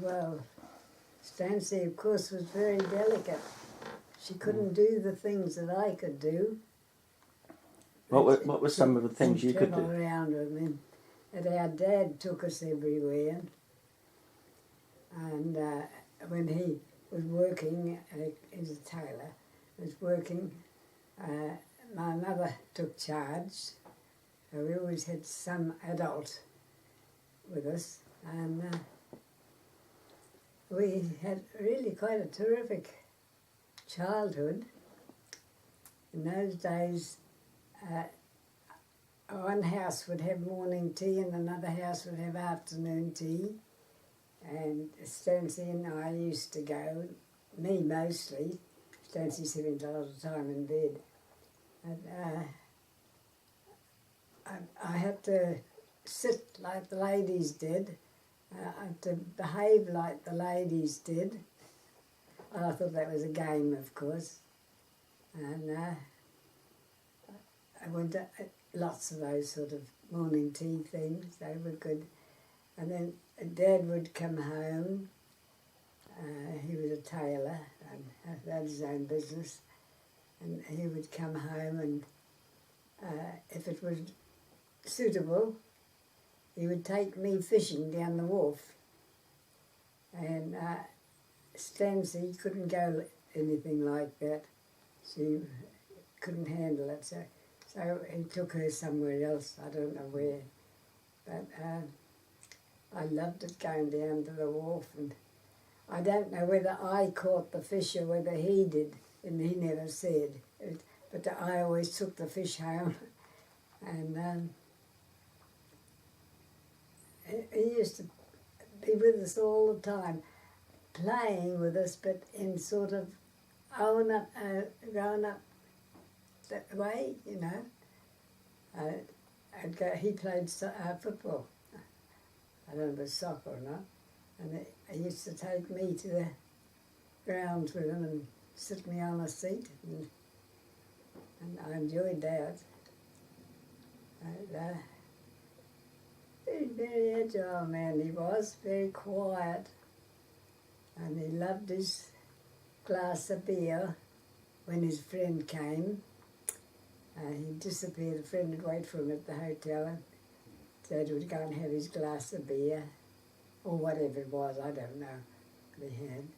Well, Stancy, of course, was very delicate. She couldn't do the things that I could do. What were some of the things you could do? Travel around with me. And our dad took us everywhere. And when he was working, he's a tailor, was working, my mother took charge. So we always had some adult with us. And we had really quite a terrific childhood. In those days, one house would have morning tea and another house would have afternoon tea. And Stancy and I used to go, me mostly. Stancy spent a lot of time in bed. And, I had to sit like the ladies did. I had to behave like the ladies did. I thought that was a game, of course. And I went to lots of those sort of morning tea things. They were good. And then Dad would come home. He was a tailor and had his own business. And he would come home and if it was suitable, he would take me fishing down the wharf. And Stancy couldn't go anything like that. She couldn't handle it. So he took her somewhere else. I don't know where. But I loved it going down to the wharf. And I don't know whether I caught the fish or whether he did. And he never said. But I always took the fish home. And he used to be with us all the time, playing with us, but in sort of grown up that way, you know. He played football. I don't know if it was soccer or not. And he used to take me to the grounds with him and sit me on a seat. And I enjoyed that. Very, very agile man he was, very quiet. And he loved his glass of beer when his friend came. He'd disappear, the friend would wait for him at the hotel and Dad would go and have his glass of beer, or whatever it was, I don't know what he had.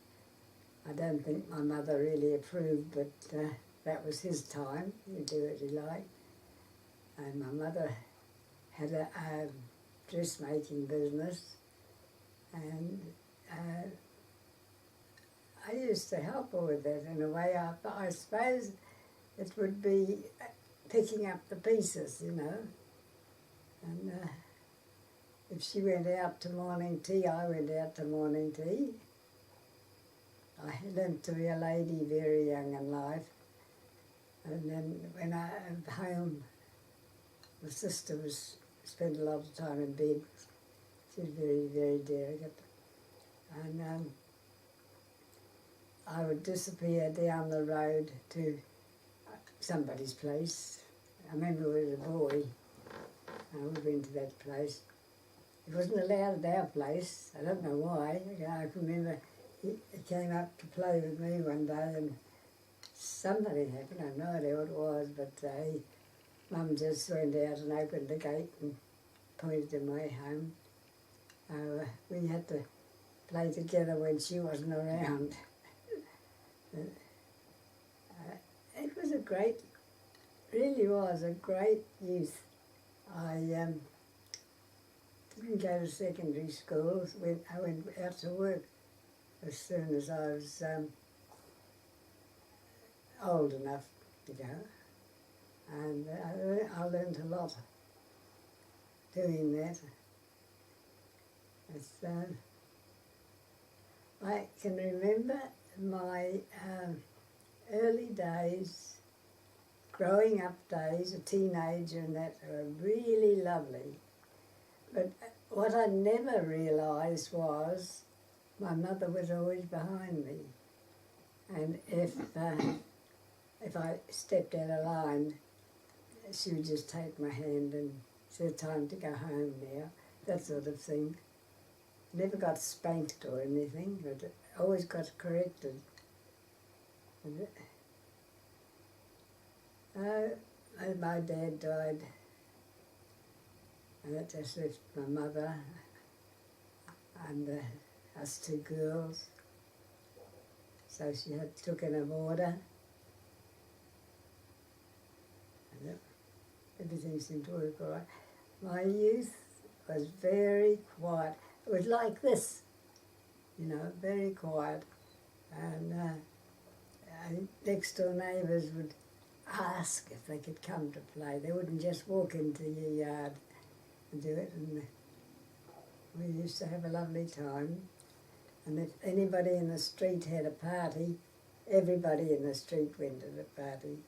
I don't think my mother really approved, but that was his time, he'd do what he liked. And my mother had a dressmaking business, and I used to help her with that in a way. I suppose it would be picking up the pieces, you know. And if she went out to morning tea, I went out to morning tea. I learned to be a lady very young in life. And then when I was home, my sister spent a lot of time in bed. She was very, very delicate. And I would disappear down the road to somebody's place. I remember as a boy, we went to that place. It wasn't allowed at our place. I don't know why. I can remember he came up to play with me one day and something happened. I have no idea what it was, but Mum just went out and opened the gate and pointed him way home. We had to play together when she wasn't around. It was really was a great youth. I didn't go to secondary school. I went out to work as soon as I was old enough to go. And I learned a lot doing that. I can remember my early days, growing up days, a teenager and that, were really lovely. But what I never realised was my mother was always behind me. And if I stepped out of line, she would just take my hand and say, time to go home now, that sort of thing. Never got spanked or anything, but always got corrected. And my dad died, and that just left my mother and us two girls. So she took in a boarder, and everything seemed to work all right. My youth was very quiet. It was like this, very quiet. And next door neighbours would ask if they could come to play. They wouldn't just walk into your yard and do it. And we used to have a lovely time. And if anybody in the street had a party, everybody in the street went to the party.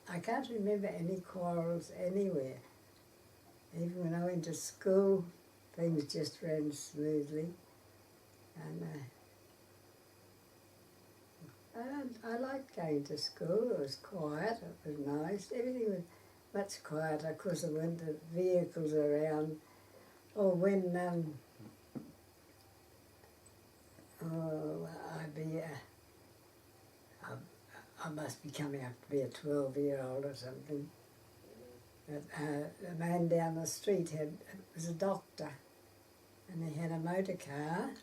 I can't remember any quarrels anywhere. Even when I went to school, things just ran smoothly. And I liked going to school. It was quiet, it was nice. Everything was much quieter because there weren't the vehicles around. Or when I must be coming up to be a 12-year-old or something. But the man down the street was a doctor, and he had a motor car,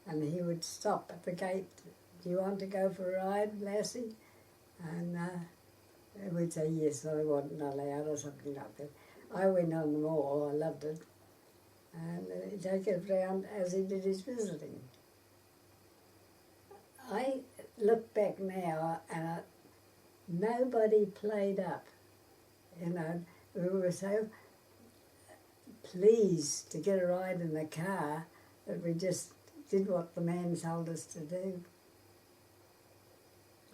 and he would stop at the gate. Do you want to go for a ride, lassie? And we'd say yes, I wasn't allowed or something like that. I went on the moor, I loved it, and he'd take us round as he did his visiting. I look back now and nobody played up. We were so pleased to get a ride in the car that we just did what the man told us to do.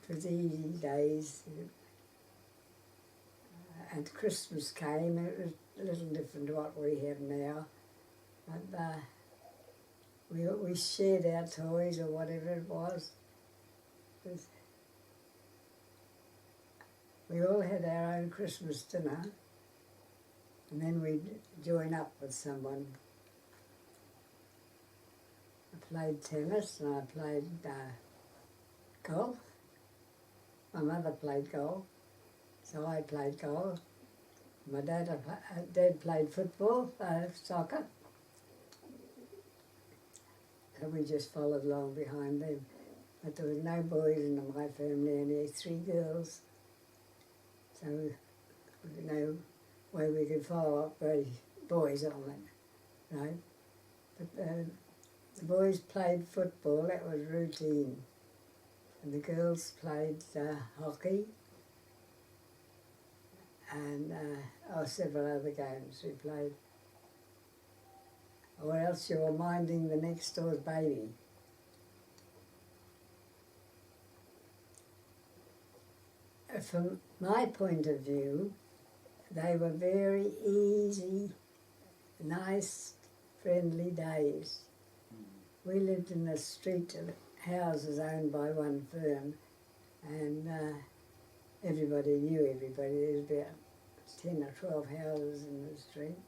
It was easy days. And Christmas came, it was a little different to what we have now. But we shared our toys or whatever it was. We all had our own Christmas dinner, and then we'd join up with someone. I played tennis and I played golf. My mother played golf, so I played golf. My dad played football, soccer. So we just followed along behind them. But there was no boys in my family, only 3 girls. So there was no way we could follow up boys on it, right? But the boys played football, that was routine. And the girls played hockey and several other games we played. Or else you were minding the next door's baby. From my point of view, they were very easy, nice, friendly days. We lived in a street of houses owned by one firm, and everybody knew everybody. There was about 10 or 12 houses in the street,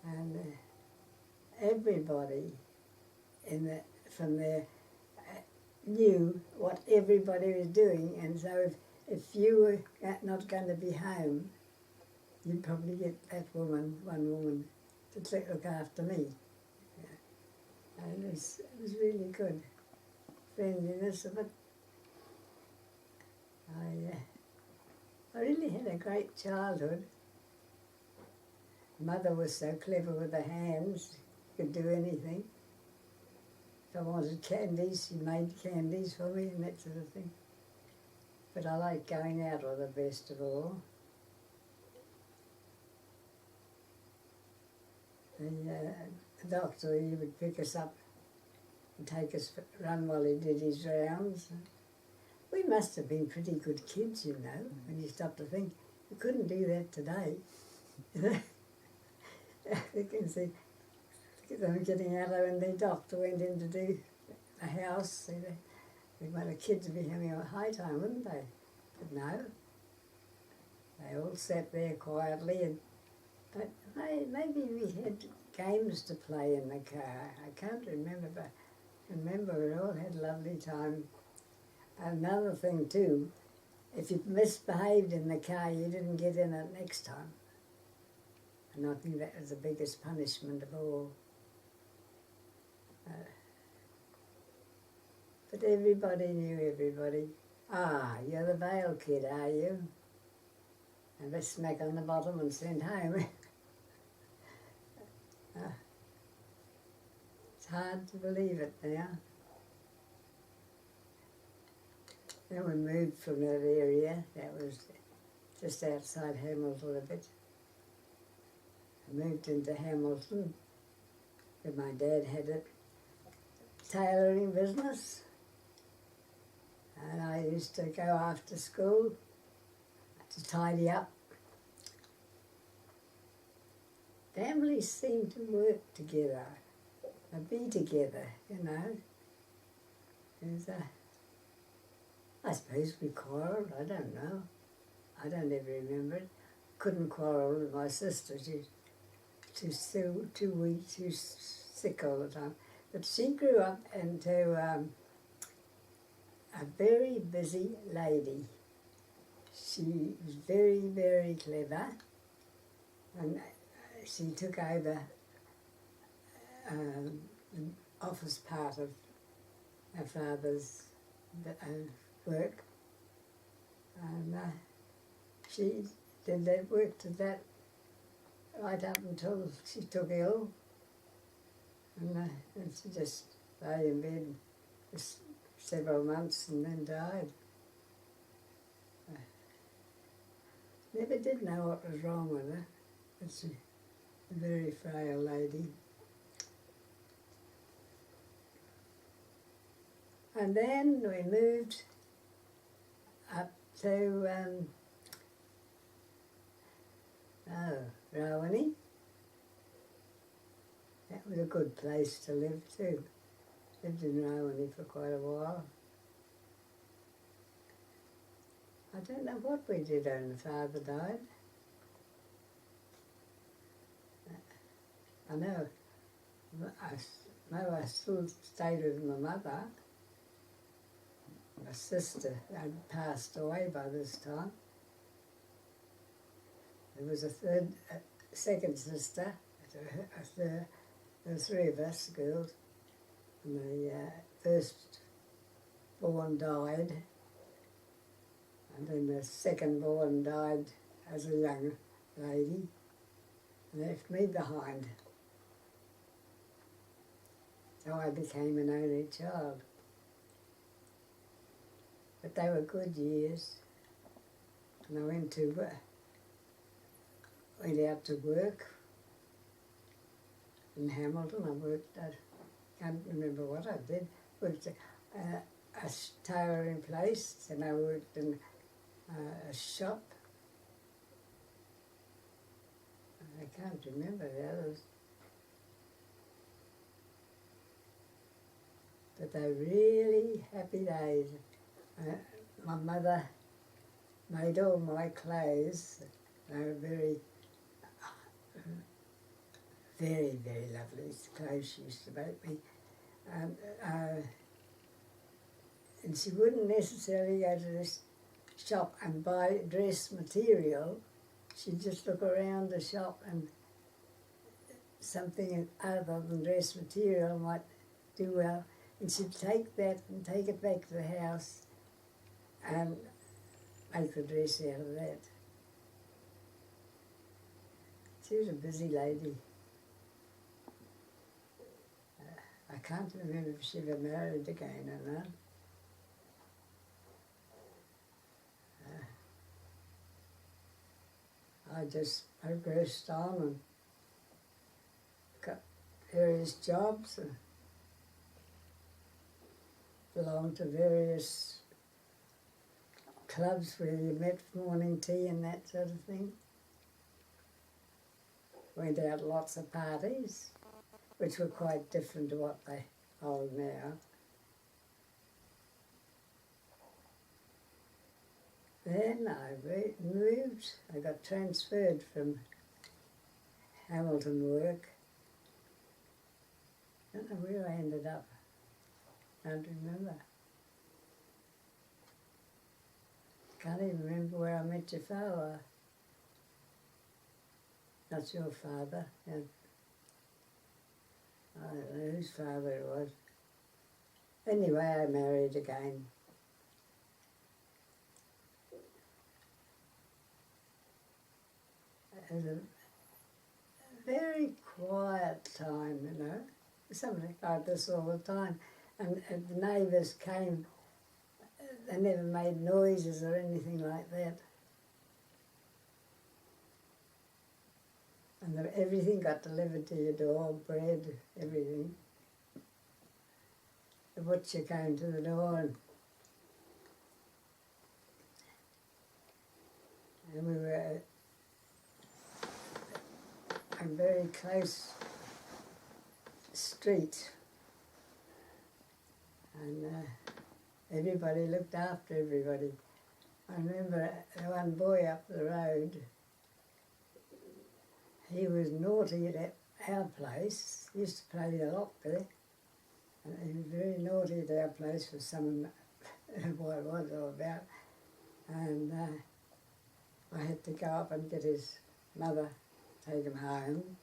and everybody from there knew what everybody was doing, and so if you were not going to be home, you'd probably get one woman, to look after me. Yeah. And it was really good friendliness of it. I really had a great childhood. Mother was so clever with her hands, could do anything. If I wanted candies, she made candies for me and that sort of thing. But I like going out with her best of all. The doctor, he would pick us up and take us for a run while he did his rounds. We must have been pretty good kids, when you stop to think. You couldn't do that today. You can see them getting out when the doctor went in to do the house. The kids would be having a high time, wouldn't they? But no, They all sat there quietly, but maybe we had games to play in the car. I can't remember, but I remember we all had a lovely time. Another thing too, if you misbehaved in the car, you didn't get in it next time. And I think that was the biggest punishment of all. But everybody knew everybody. Ah, you're the Vail kid, are you? And they smack on the bottom and sent home. It's hard to believe it now. Then we moved from that area. That was just outside Hamilton a bit. I moved into Hamilton, where my dad had a tailoring business. And I used to go after school to tidy up. Families seem to work together, and be together, you know. I suppose we quarrelled, I don't know. I don't ever remember it. Couldn't quarrel with my sister. She's too weak, too sick all the time. But she grew up into a very busy lady. She was very, very clever, and she took over the office part of her father's work, and she did that work to that right up until she took ill, and she just lay in bed for several months and then died. Never did know what was wrong with her. It's a very frail lady. And then we moved up to Rowaney. That was a good place to live too. Lived in Rowaney for quite a while. I don't know what we did when Father died. I know I still stayed with my mother. My sister had passed away by this time. There was a second sister. There were three of us girls. And the first born died. And then the second born died as a young lady and left me behind. So I became an only child. But they were good years. And I went out to work in Hamilton. I worked at, I can't remember what I did. Worked at a tailoring place, and I worked in a shop. I can't remember the others. But they're really happy days. My mother made all my clothes. They were very, very, very lovely clothes she used to make me. And she wouldn't necessarily go to this shop and buy dress material. She'd just look around the shop and something other than dress material might do well. And she'd take that and take it back to the house and make the dress out of that. She was a busy lady. I can't remember if she ever married again or not. I just progressed on and got various jobs and belonged to various clubs where you met for morning tea and that sort of thing. Went out lots of parties, which were quite different to what they hold now. Then I moved. I got transferred from Hamilton work. I don't know where I ended up. I don't remember. Can't even remember where I met your father. Not your father. Yeah. I don't know whose father it was. Anyway, I married again. It was a very quiet time, you know. Something like this all the time. And the neighbours came, they never made noises or anything like that. And everything got delivered to your door, bread, everything. The butcher came to the door and we were a very close street. And everybody looked after everybody. I remember the one boy up the road, he was naughty at our place. He used to play a lot there. And he was very naughty at our place for some what it was all about. And I had to go up and get his mother, take him home.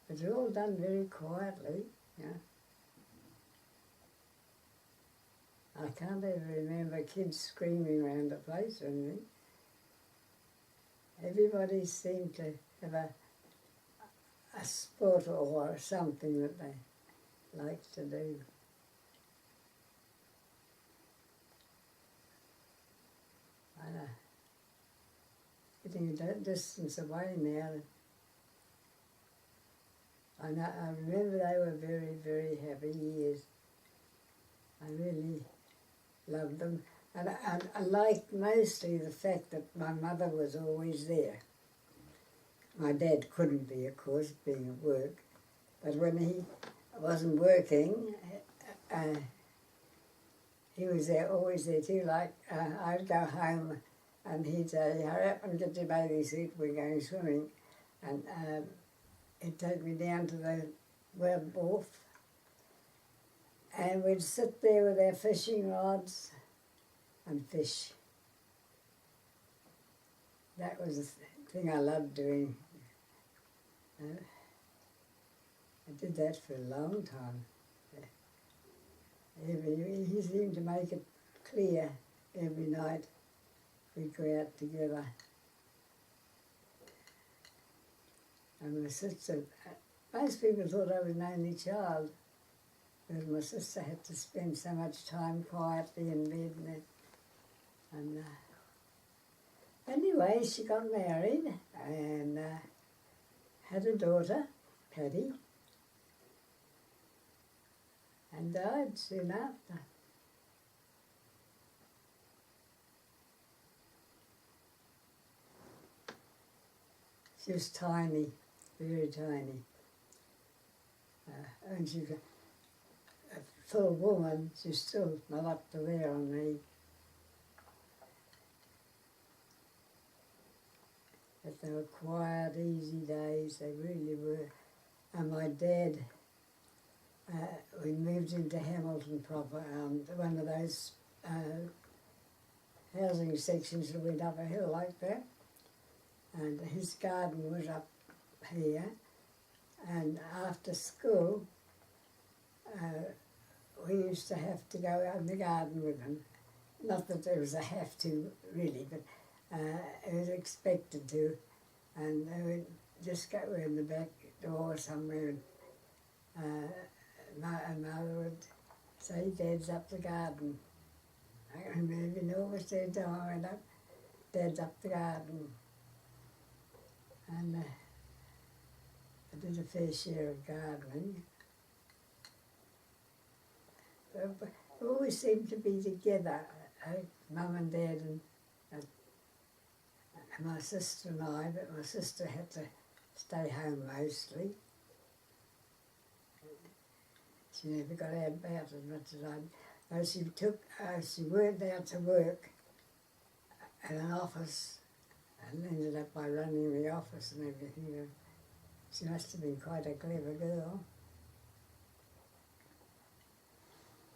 It was all done very quietly, you know. I can't ever remember kids screaming around the place or anything. Everybody seemed to have a sport or something that they liked to do. I know. Getting a distance away now. I remember they were very, very happy years. I really loved them. And I liked mostly the fact that my mother was always there. My dad couldn't be, of course, being at work. But when he wasn't working, he was there, always there too. Like, I'd go home and he'd say, hurry up and get your bathing suit, we're going swimming. And he'd take me down to the wharf and we'd sit there with our fishing rods and fish. That was the thing I loved doing. I did that for a long time. He seemed to make it clear every night we'd go out together. And my sister, most people thought I was an only child, because my sister had to spend so much time quietly in bed. And anyway, she got married and had a daughter, Patty, and died soon after. She was tiny, very tiny. And she was a full woman. She's still not up to there on me. But they were quiet, easy days, they really were. And my dad, we moved into Hamilton proper, one of those housing sections that went up a hill like that. And his garden was up here. And after school, we used to have to go out in the garden with him. Not that there was a have to, really, but it was expected to. And they would just go in the back door somewhere and Mother would say, Dad's up the garden. I can remember in August every time I went up, Dad's up the garden. And I did a fair share of gardening. But we always seemed to be together, Mum and Dad and my sister and I, but my sister had to stay home mostly. She never got out about as much as I. She went out to work in an office and ended up by running the office and everything. She must have been quite a clever girl.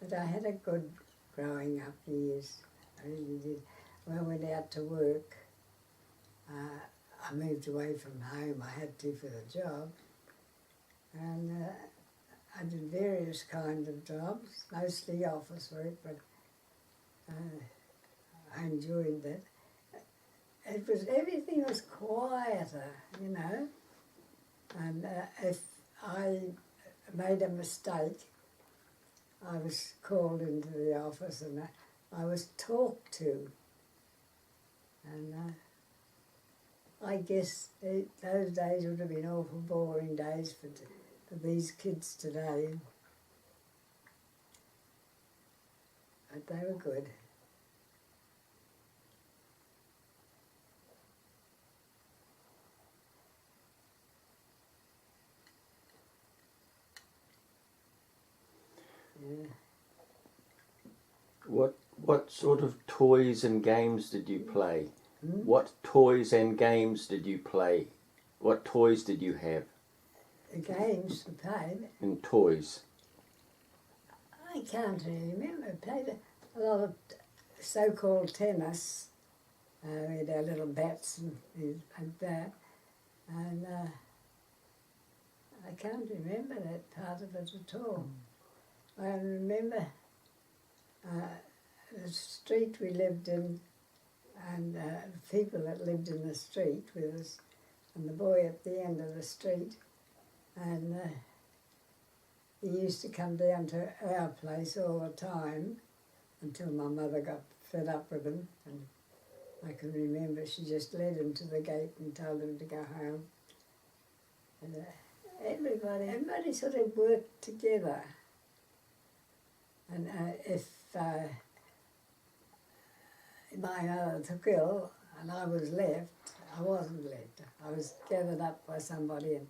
But I had a good growing up years. I really did. When I went out to work, I moved away from home. I had to for the job. And I did various kinds of jobs, mostly office work, but I enjoyed that. Everything was quieter, you know. And if I made a mistake, I was called into the office and I was talked to. And I guess those days would have been awful boring days for these kids today. But they were good. Yeah. What sort of toys and games did you play? Hmm? What toys and games did you play? What toys did you have? The games we played, And toys. I can't really remember. I played a lot of so-called tennis. We had our little bats and things like that. And I can't remember that part of it at all. I remember the street we lived in and the people that lived in the street with us and the boy at the end of the street. And he used to come down to our place all the time until my mother got fed up with him. And I can remember she just led him to the gate and told him to go home. And everybody sort of worked together. And if my mother took ill and I was left, I wasn't left. I was gathered up by somebody and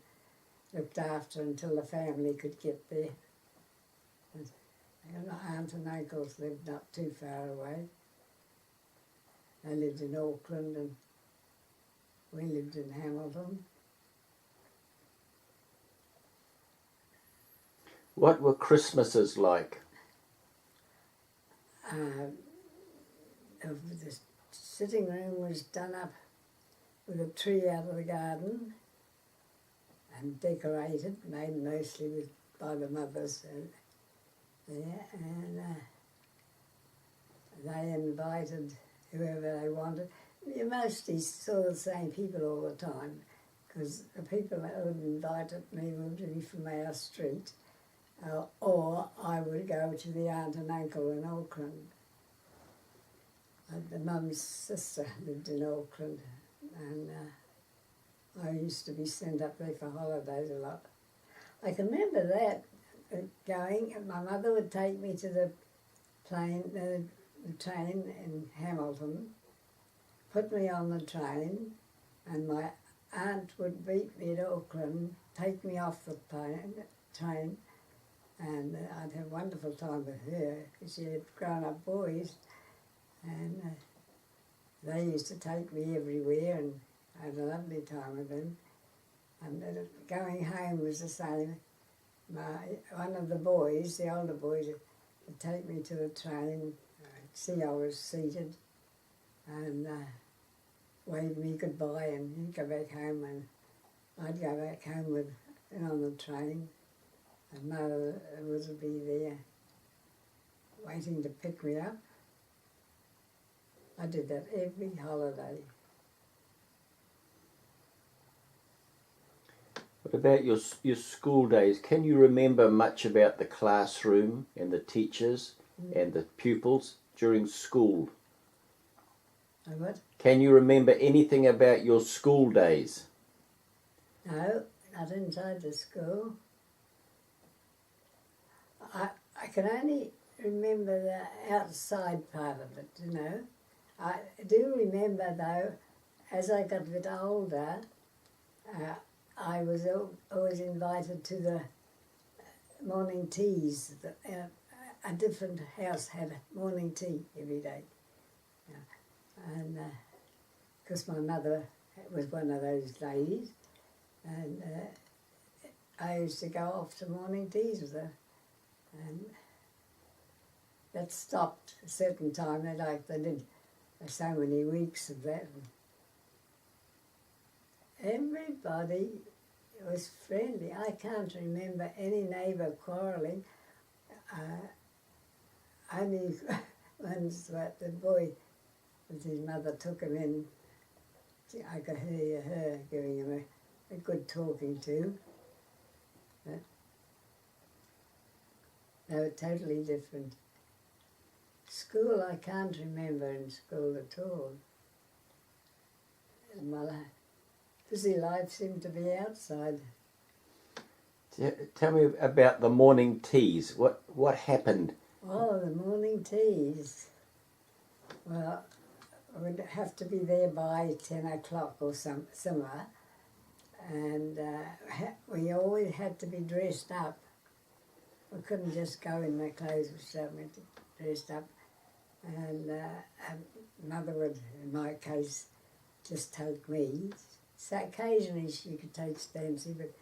looked after until the family could get there. And my aunt and uncles lived not too far away. They lived in Auckland and we lived in Hamilton. What were Christmases like? The sitting room was done up with a tree out of the garden and decorated, made mostly by the mothers there, and they invited whoever they wanted. You mostly saw the same people all the time, because the people that would invite me would be from our street, or I would go to the aunt and uncle in Auckland. The mum's sister lived in Auckland, and I used to be sent up there for holidays a lot. I can remember that, going, and my mother would take me to the train in Hamilton, put me on the train, and my aunt would meet me at Auckland, take me off the train, and I'd have a wonderful time with her, because she had grown-up boys, and they used to take me everywhere, and I had a lovely time with them. And going home was the same. One of the boys, the older boys, would take me to the train, see I was seated, and wave me goodbye, and he'd go back home, and I'd go back home on the train, and Mother would be there waiting to pick me up. I did that every holiday. What about your school days? Can you remember much about the classroom and the teachers and the pupils during school? What? Can you remember anything about your school days? No, not inside the school. I can only remember the outside part of it, you know. I do remember, though, as I got a bit older, I was always invited to the morning teas. A different house had morning tea every day. And because my mother was one of those ladies, and I used to go off to morning teas with her, and that stopped a certain time. They did so many weeks of that. Everybody was friendly. I can't remember any neighbour quarrelling. Only once that the boy, with his mother, took him in. I could hear her giving him a good talking to. But they were totally different. School, I can't remember in school at all. My busy life seemed to be outside. Tell me about the morning teas. What happened? Oh, the morning teas. Well, we'd have to be there by 10 o'clock or similar, and we always had to be dressed up. We couldn't just go in the clothes we went dressed up. And mother would, in my case, just take me. So occasionally she could take Stancy, but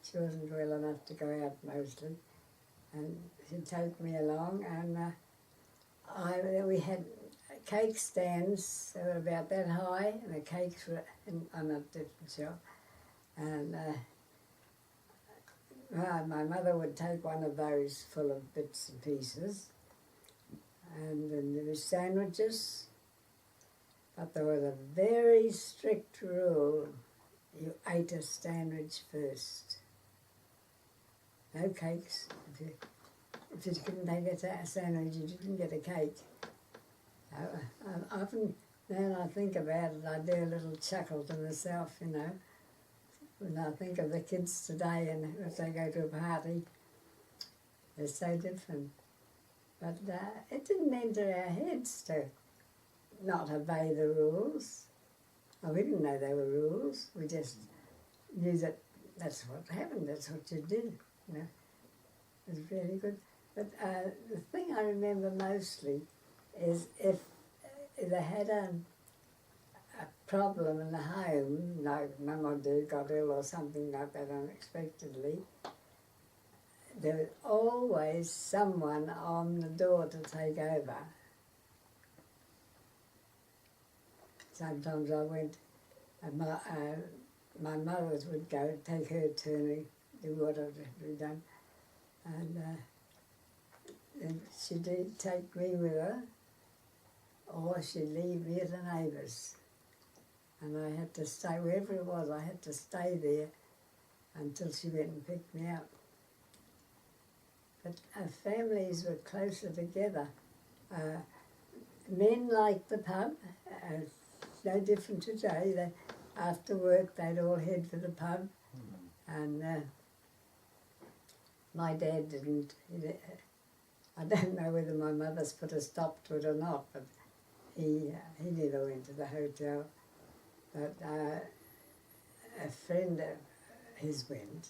she wasn't well enough to go out mostly. And she'd take me along, and we had cake stands. They were about that high, and the cakes were on a different shop. And my mother would take one of those full of bits and pieces. And then there were sandwiches, but there was a very strict rule. You ate a sandwich first. No cakes. If you couldn't take a sandwich, you didn't get a cake. Often, now I think about it, I do a little chuckle to myself, you know, when I think of the kids today and if they go to a party, they're so different. But it didn't enter our heads to not obey the rules. Oh, we didn't know they were rules. We just knew that that's what happened, that's what you did. You know, it was really good. But the thing I remember mostly is if they had a problem in the home, like Mum or Dad got ill or something like that unexpectedly, there was always someone on the door to take over. Sometimes I went, and my mother would go, take her turn, do whatever had to be done. And she'd take me with her, or she'd leave me at the neighbour's. And I had to stay, wherever it was, I had to stay there until she went and picked me up. But our families were closer together. Men liked the pub, no different today. After work, they'd all head for the pub. And my dad didn't. I don't know whether my mother's put a stop to it or not, but he never went to the hotel. But a friend of his went,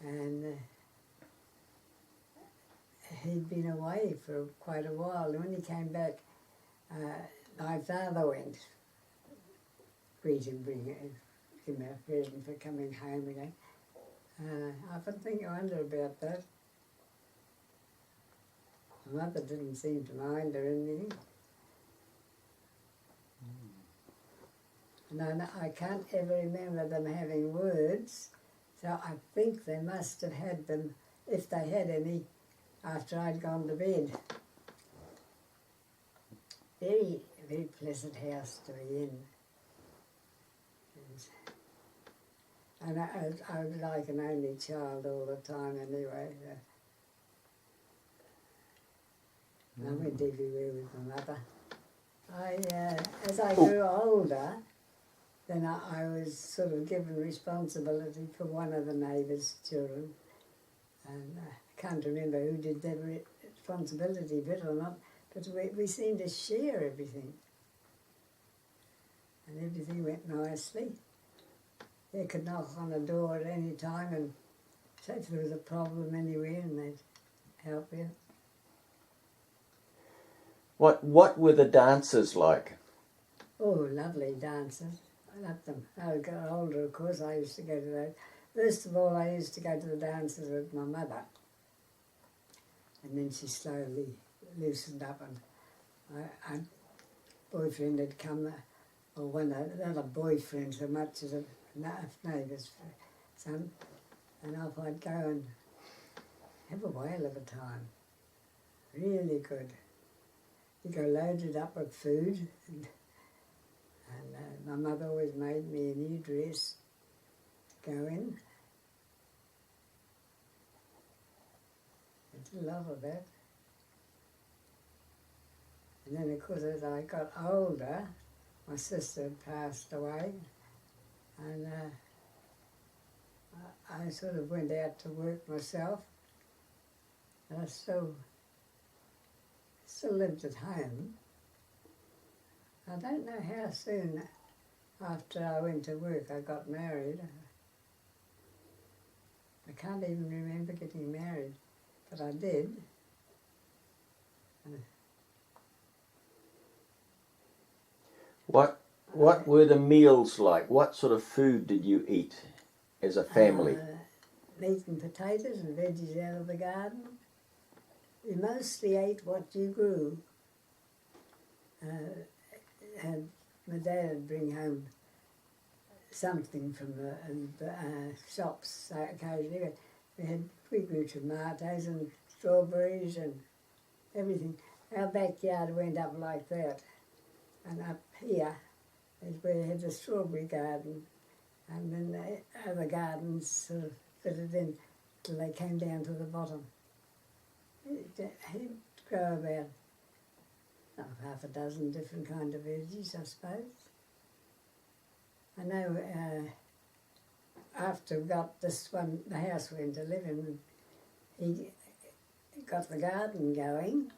and he'd been away for quite a while. And when he came back, my father went, greet him, give him a present for coming home again. I often I wonder about that. My mother didn't seem to mind or anything. No, I can't ever remember them having words, so I think they must have had them, if they had any, after I'd gone to bed. Very, very pleasant house to be in. And I was like an only child all the time anyway. I went everywhere with my mother. As I grew older, then I was sort of given responsibility for one of the neighbours' children. And I can't remember who did that responsibility bit or not, but we seemed to share everything. And everything went nicely. They could knock on a door at any time and say if there was a problem anywhere, and they'd help you. What were the dances like? Oh, lovely dances. I loved them. I got older, of course, I used to go to those. First of all, I used to go to the dances with my mother. And then she slowly loosened up, and a boyfriend had come, or one, not a boyfriend so much as a neighbour's son, and off I'd go and have a whale of a time. Really good. You go loaded up with food, and my mother always made me a new dress to go in. I did a lot of that. And then, of course, as I got older, my sister had passed away, and I sort of went out to work myself, and I still lived at home. I don't know how soon after I went to work I got married. I can't even remember getting married, but I did. What were the meals like? What sort of food did you eat as a family? Meat and potatoes and veggies out of the garden. We mostly ate what you grew. And my dad would bring home something from the shops occasionally. We grew tomatoes and strawberries and everything. Our backyard went up like that. And up here is where we had the strawberry garden, and then the other gardens sort of fitted in till they came down to the bottom. He'd grow about half a dozen different kind of veggies, I suppose. I know after we got this one, the house we went to live in, he got the garden going.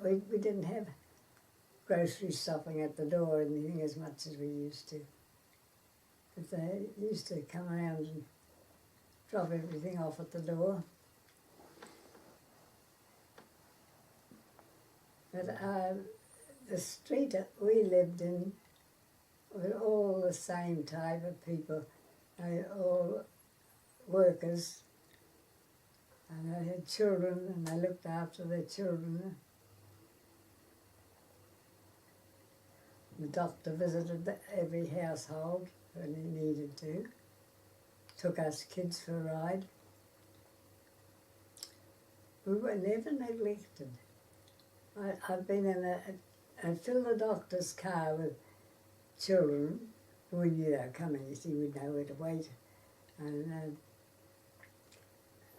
We didn't have grocery shopping at the door or anything as much as we used to. But they used to come around and drop everything off at the door. But the street that we lived in were all the same type of people. They were all workers, and they had children, and they looked after their children. The doctor visited every household when he needed to. Took us kids for a ride. We were never neglected. I've been in I filled the doctor's car with children. We knew they were coming, you see, we'd know where to wait. And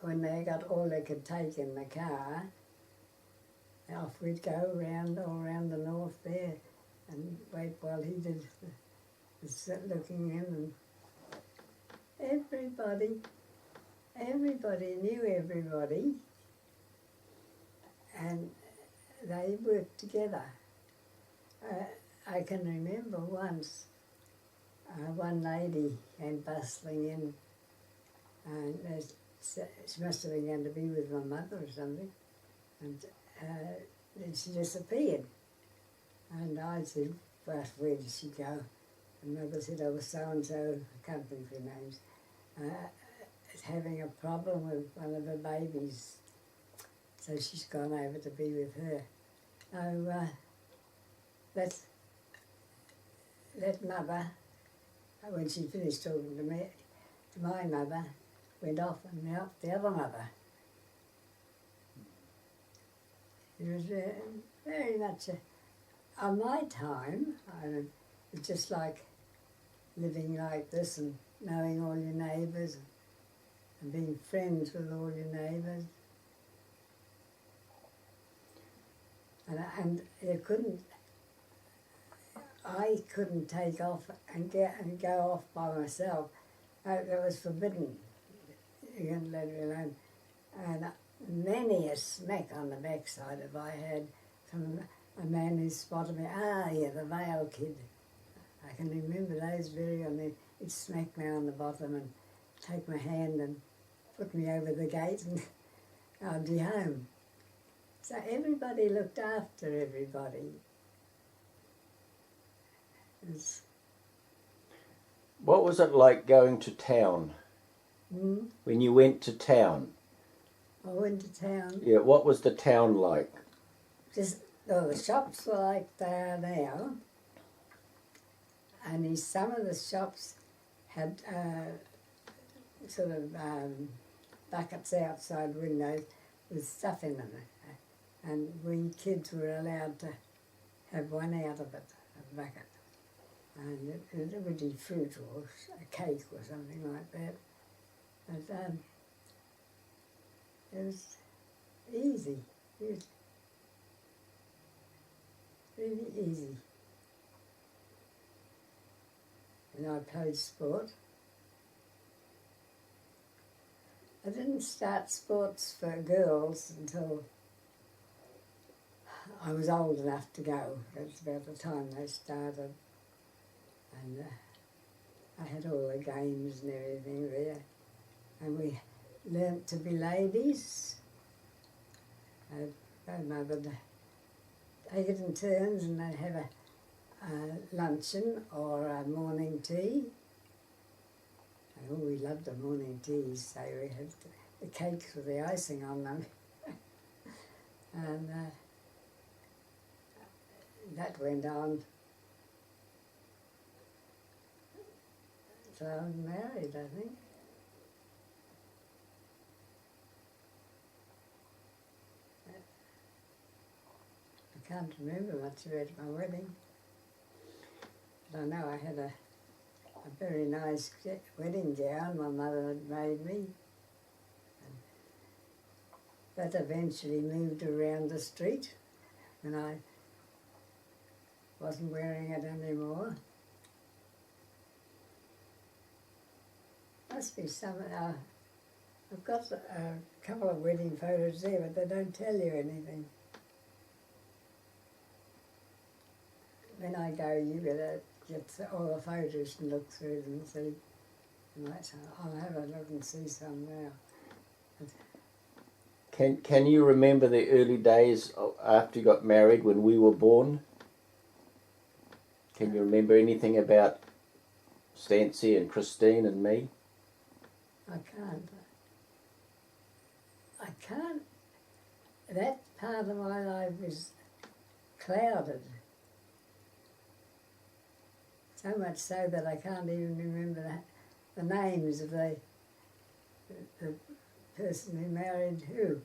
when they got all they could take in the car, off we'd go all around the north there and wait while he did the looking in. And everybody knew everybody, and they worked together. I can remember once one lady came bustling in, and she must have been going to be with my mother or something, and then she disappeared. And I said, well, where did she go? And Mother said, oh, so-and-so, I can't think of her names, is having a problem with one of her babies. So she's gone over to be with her. Oh, that mother, when she finished talking to me, to my mother, went off and helped the other mother. It was very much on my time, it was just like living like this and knowing all your neighbours and being friends with all your neighbours. And I couldn't take off and go off by myself. That was forbidden. You couldn't let me alone. And many a smack on the backside have I had from a man who spotted me. The Vail kid. I can remember those very well. He'd smack me on the bottom and take my hand and put me over the gate, and I'd be home. So everybody looked after everybody. It's, What was it like going to town? When you went to town? I went to town. Yeah, what was the town like? Just, well, the shops were like they are now. Only some of the shops had sort of buckets outside windows with stuff in them. And we kids were allowed to have one out of it, a bucket. And it would be fruit or a cake or something like that. But it was easy. It was really easy. And I played sport. I didn't start sports for girls until I was old enough to go. That's about the time they started. And I had all the games and everything there. And we learnt to be ladies. My mother would take it in turns, and they'd have a luncheon or a morning tea. And we loved the morning teas, so we had the cakes with the icing on them. And that went on. So I was married, I think. I can't remember much about my wedding. But I know I had a very nice wedding gown my mother had made me. And that eventually moved around the street, and I wasn't wearing it anymore. Must be some. I've got a couple of wedding photos there, but they don't tell you anything. When I go, you better get all the photos and look through them and see. I'll have a look and see some now. Can you remember the early days after you got married when we were born? Can you remember anything about Stancy and Christine and me? I can't. That part of my life is clouded. So much so that I can't even remember the names of the person who married who.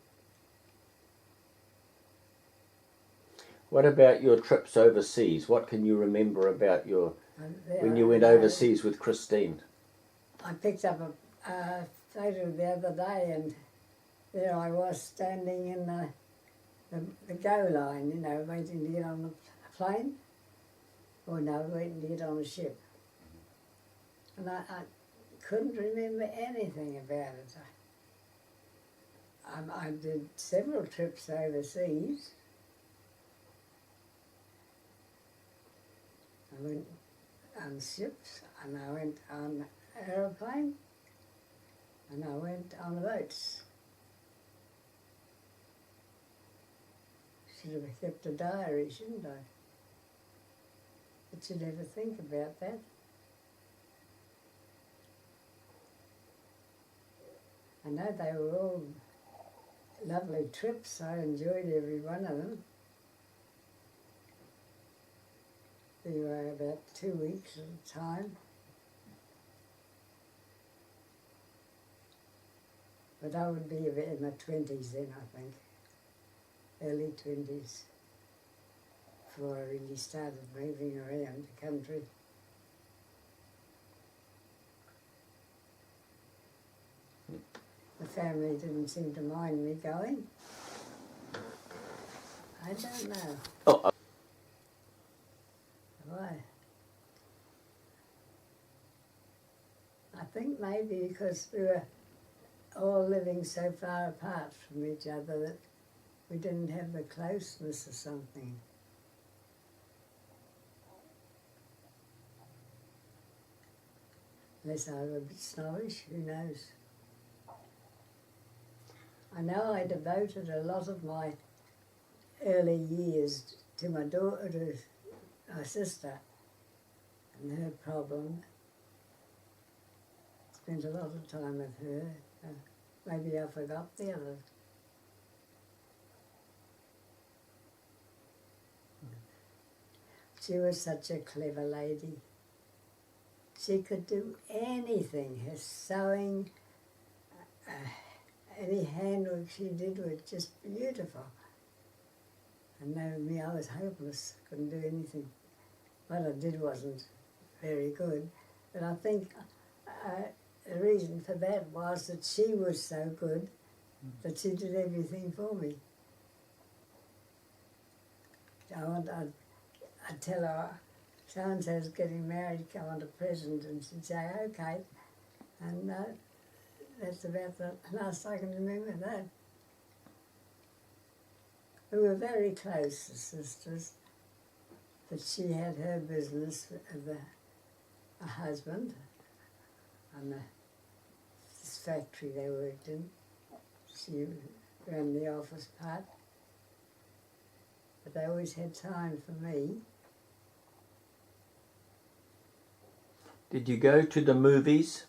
What about your trips overseas? What can you remember about when you went overseas with Christine? I picked up a photo the other day, and there I was standing in the go line, you know, waiting to get on a plane. Or no, waiting to get on a ship. And I couldn't remember anything about it. I did several trips overseas. I went on ships, and I went on an aeroplane, and I went on boats. Should have kept a diary, shouldn't I? But you never think about that. I know they were all lovely trips. I enjoyed every one of them. They were about 2 weeks at a time. But I would be in my 20s then, I think. Early 20s. Before I really started moving around the country. The family didn't seem to mind me going. I don't know. Oh. Why? I think maybe because we were all living so far apart from each other that we didn't have the closeness or something. Unless I was a bit snobbish, who knows? I know I devoted a lot of my early years to my daughter, to my sister, and her problem. Spent a lot of time with her. Maybe I forgot the others. She was such a clever lady. She could do anything. Her sewing, any handwork she did was just beautiful. And now me, I was hopeless, couldn't do anything. What I did wasn't very good, but I think the reason for that was that she was so good that she did everything for me. I'd tell her, so-and-so's getting married, I want a present, and she'd say, okay. And that's about the last I can remember that. We were very close as sisters, but she had her business with a husband and this factory they worked in. She ran the office part, but they always had time for me. Did you go to the movies?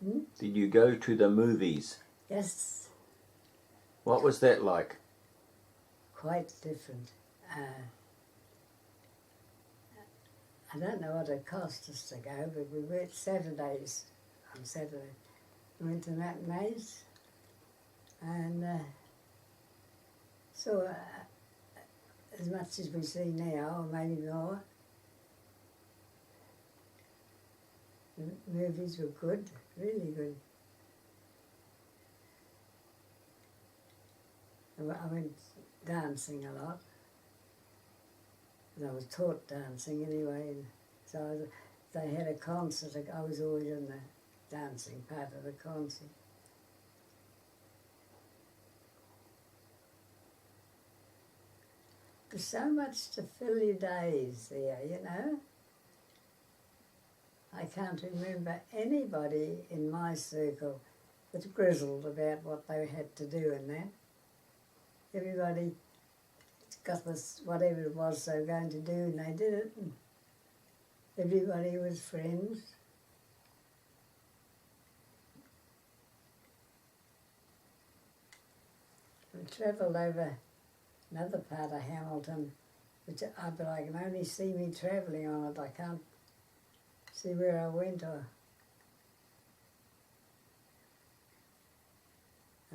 Hmm? Did you go to the movies? Yes, What was that like? quite different. I don't know what it cost us to go, but we went Saturdays. On Saturday, we went to matinees and saw as much as we see now, or maybe more. The movies were good, really good. I went dancing a lot. And I was taught dancing anyway, and so if they had a concert, I was always in the dancing part of the concert. There's so much to fill your days there, you know. I can't remember anybody in my circle that grizzled about what they had to do in that. Everybody got this, whatever it was they were going to do, and they did it. And everybody was friends. We travelled over another part of Hamilton, but I can only see me travelling on it. I can't see where I went or...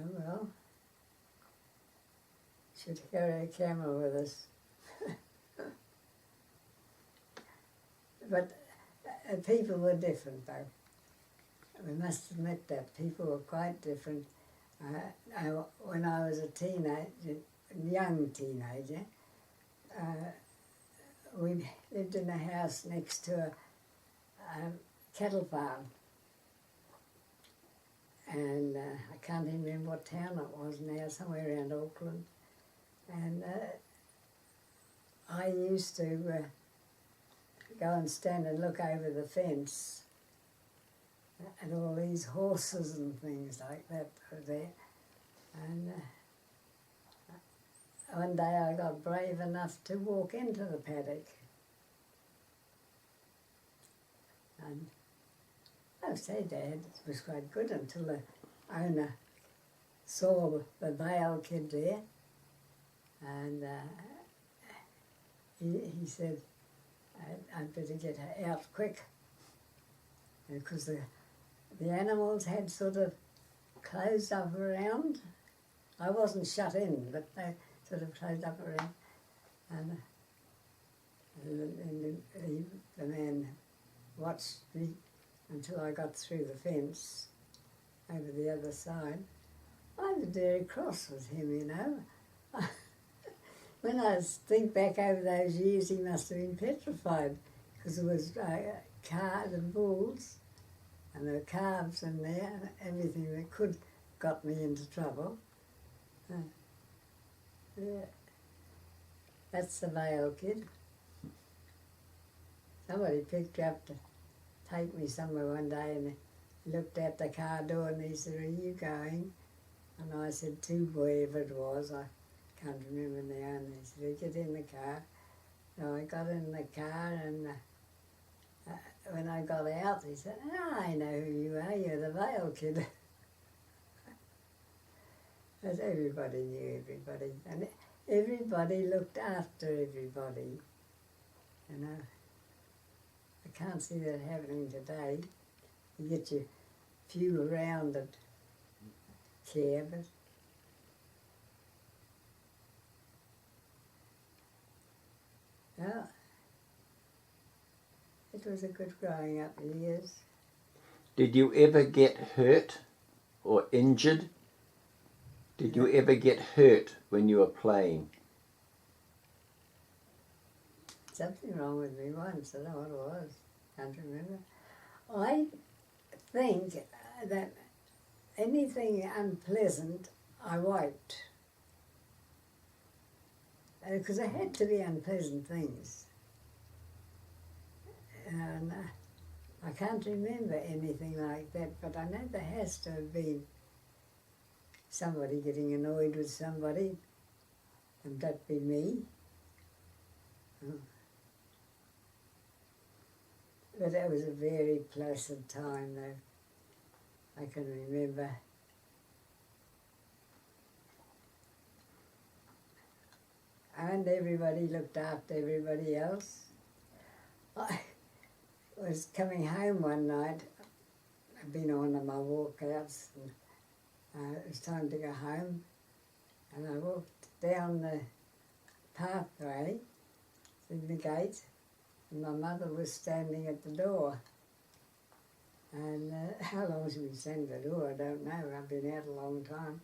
Oh well. Should carry a camera with us. But people were different though. We must admit that people were quite different. When I was a young teenager, we lived in a house next to a cattle farm. And I can't even remember what town it was now, somewhere around Auckland. And I used to go and stand and look over the fence at all these horses and things like that were there. And one day I got brave enough to walk into the paddock. And I say, Dad, it was quite good until the owner saw the Vail kid there. And he said, I'd better get her out quick. Because the animals had sort of closed up around. I wasn't shut in, but they sort of closed up around. And the man watched me until I got through the fence over the other side. I was very cross with him, you know. When I think back over those years, he must have been petrified, because there was calves and bulls, and there were calves in there, and everything that could got me into trouble. Yeah. That's the Vail kid. Somebody picked her up to take me somewhere one day, and he looked out the car door and he said, "Are you going?" And I said, "To wherever it was." I can't remember now. And he said, "Get in the car." So I got in the car, and when I got out, he said, I know who you are, you're the Vail kid. Because everybody knew everybody, and everybody looked after everybody, you know. I can't see that happening today. You get your few around that care, but well, it was a good growing up years. Did you ever get hurt or injured? Did you ever get hurt when you were playing? Something wrong with me once, I don't know what it was, can't remember. I think that anything unpleasant I wiped. Because there had to be unpleasant things. And I can't remember anything like that, but I know there has to have been somebody getting annoyed with somebody, and that'd be me. Oh. But that was a very pleasant time, though. I can remember. And everybody looked after everybody else. I was coming home one night. I'd been on one of my walkouts, and it was time to go home. And I walked down the pathway through the gate, and my mother was standing at the door. And how long she was standing at the door, I don't know. I've been out a long time.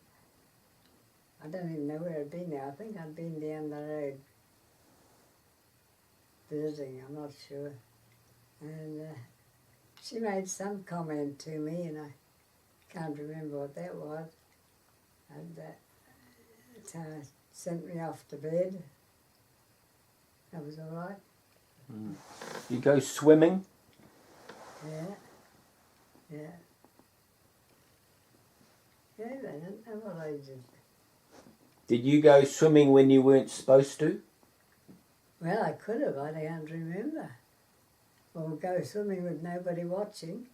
I don't even know where I'd been now. I think I'd been down the road visiting, I'm not sure. And she made some comment to me, and I can't remember what that was. And it sent me off to bed. That was all right. Mm. You go swimming? Yeah. Yeah, they didn't know what I did. Did you go swimming when you weren't supposed to? Well, I could have, I can't remember. Or go swimming with nobody watching.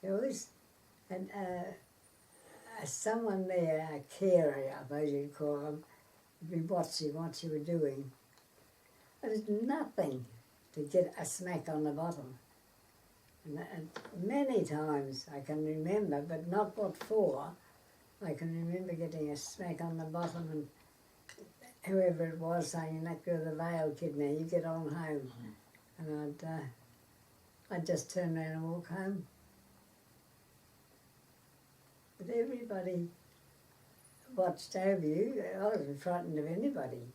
There was someone there, a carer, I suppose you'd call them, would be watching what you were doing. There was nothing to get a smack on the bottom. And many times I can remember, but not what for. I can remember getting a smack on the bottom, and whoever it was saying, "That you're the Vail kid now, you get on home." And I'd just turn around and walk home. But everybody watched over you. I wasn't frightened of anybody.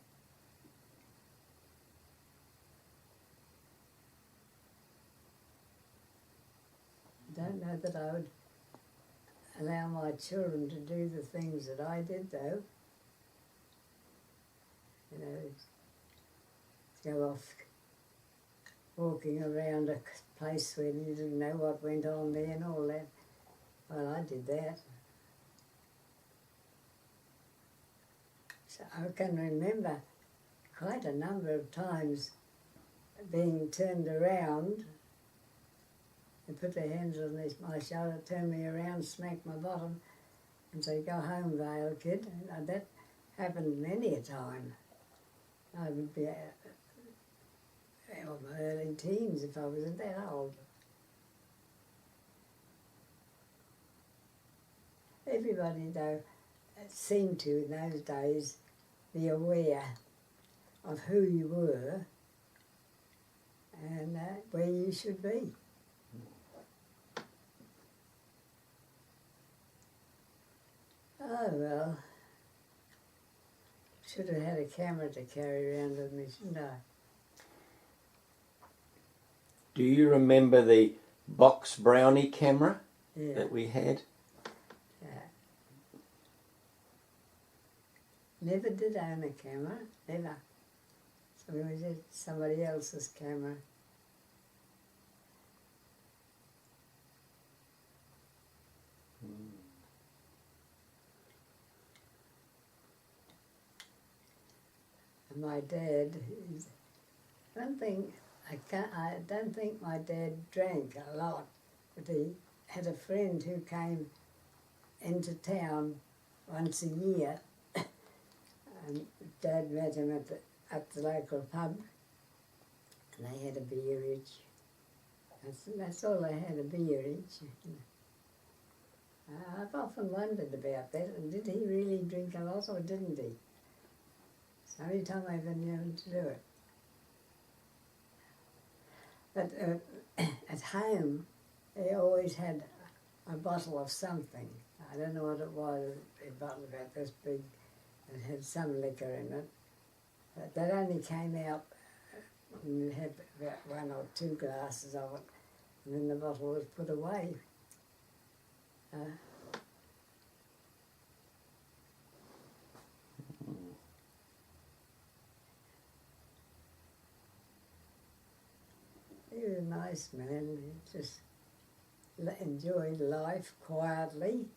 I don't know that I would allow my children to do the things that I did, though. You know, go off walking around a place where you didn't know what went on there and all that. Well, I did that. So I can remember quite a number of times being turned around. They put their hands on my shoulder, turn me around, smack my bottom, and say, "Go home, Vail kid." And that happened many a time. I would be in my early teens if I wasn't that old. Everybody, though, seemed to, in those days, be aware of who you were and where you should be. Oh, well, should have had a camera to carry around with me, shouldn't I? Do you remember the box brownie camera that we had? Yeah. Never did own a camera, never. So we did somebody else's camera. And my dad, one thing I don't think my dad drank a lot, but he had a friend who came into town once a year, and Dad met him at the local pub, and they had a beer each. That's all they had, a beer each. I've often wondered about that, and did he really drink a lot or didn't he? It's the only time I've been able to do it. But at home, they always had a bottle of something. I don't know what it was, a bottle about this big. It had some liquor in it. But that only came out when you had about 1 or 2 glasses of it, and then the bottle was put away. He was a nice man. He just enjoyed life quietly.